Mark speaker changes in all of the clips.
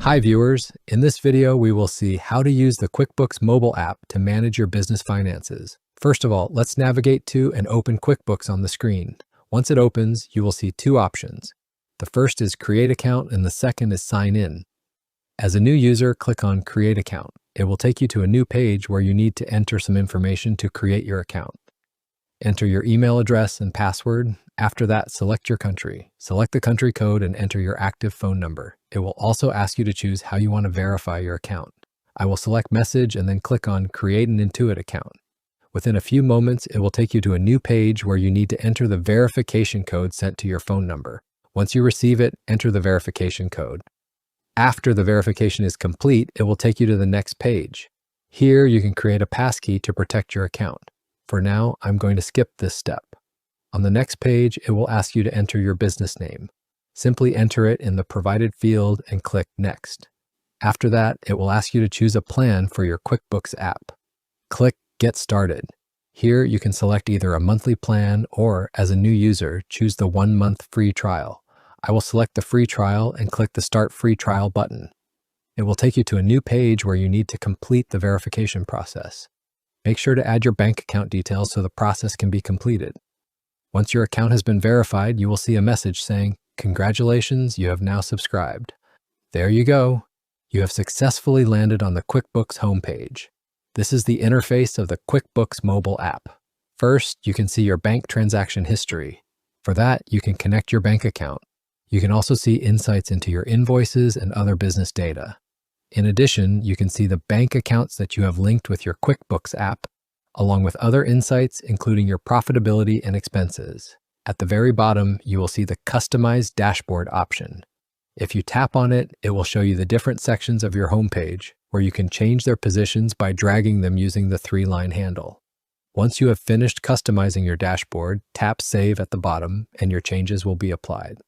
Speaker 1: Hi viewers, in this video we will see how to use the QuickBooks Mobile App to manage your business finances. First of all, let's navigate to and open QuickBooks on the screen. Once it opens, you will see two options. The first is Create Account and the second is Sign In. As a new user, click on Create Account. It will take you to a new page where you need to enter some information to create your account. Enter your email address and password. After that, select your country. Select the country code and enter your active phone number. It will also ask you to choose how you want to verify your account. I will select Message and then click on Create an Intuit account. Within a few moments, it will take you to a new page where you need to enter the verification code sent to your phone number. Once you receive it, enter the verification code. After the verification is complete, it will take you to the next page. Here, you can create a passkey to protect your account. For now, I'm going to skip this step. On the next page, it will ask you to enter your business name. Simply enter it in the provided field and click Next. After that, it will ask you to choose a plan for your QuickBooks app. Click Get Started. Here, you can select either a monthly plan or, as a new user, choose the 1-month free trial. I will select the free trial and click the Start Free Trial button. It will take you to a new page where you need to complete the verification process. Make sure to add your bank account details so the process can be completed. Once your account has been verified, you will see a message saying, "Congratulations, you have now subscribed." There you go. You have successfully landed on the QuickBooks homepage. This is the interface of the QuickBooks mobile app. First, you can see your bank transaction history. For that, you can connect your bank account. You can also see insights into your invoices and other business data. In addition, you can see the bank accounts that you have linked with your QuickBooks app, along with other insights, including your profitability and expenses. At the very bottom, you will see the Customize Dashboard option. If you tap on it, it will show you the different sections of your homepage, where you can change their positions by dragging them using the 3-line handle. Once you have finished customizing your dashboard, tap Save at the bottom, and your changes will be applied.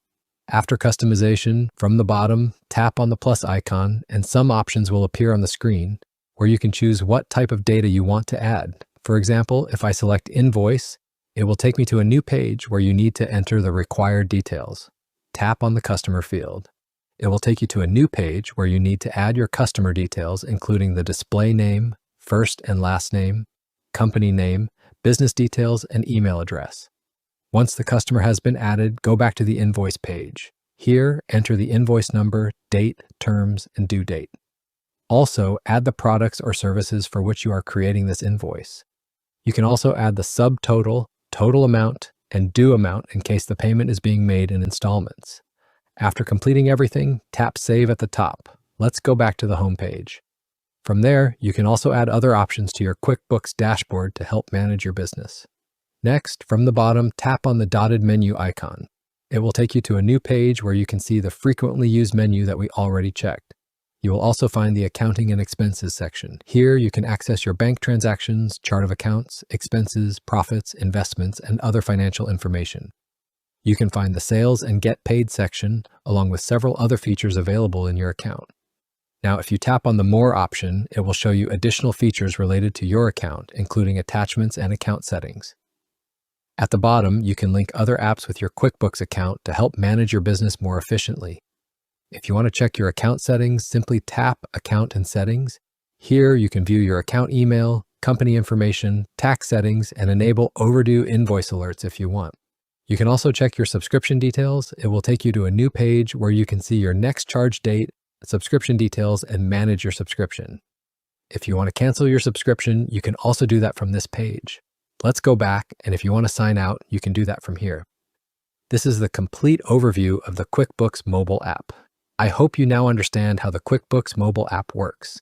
Speaker 1: After customization, from the bottom, tap on the plus icon, and some options will appear on the screen, where you can choose what type of data you want to add. For example, if I select Invoice, it will take me to a new page where you need to enter the required details. Tap on the Customer field. It will take you to a new page where you need to add your customer details, including the display name, first and last name, company name, business details, and email address. Once the customer has been added, go back to the invoice page. Here, enter the invoice number, date, terms, and due date. Also, add the products or services for which you are creating this invoice. You can also add the subtotal, total amount, and due amount in case the payment is being made in installments. After completing everything, tap Save at the top. Let's go back to the home page. From there, you can also add other options to your QuickBooks dashboard to help manage your business. Next, from the bottom, tap on the dotted menu icon. It will take you to a new page where you can see the frequently used menu that we already checked. You will also find the Accounting and Expenses section. Here, you can access your bank transactions, chart of accounts, expenses, profits, investments, and other financial information. You can find the Sales and Get Paid section, along with several other features available in your account. Now, if you tap on the More option, it will show you additional features related to your account, including attachments and account settings. At the bottom, you can link other apps with your QuickBooks account to help manage your business more efficiently. If you want to check your account settings, simply tap Account and Settings. Here, you can view your account email, company information, tax settings, and enable overdue invoice alerts if you want. You can also check your subscription details. It will take you to a new page where you can see your next charge date, subscription details, and manage your subscription. If you want to cancel your subscription, you can also do that from this page. Let's go back, and if you want to sign out, you can do that from here. This is the complete overview of the QuickBooks mobile app. I hope you now understand how the QuickBooks mobile app works.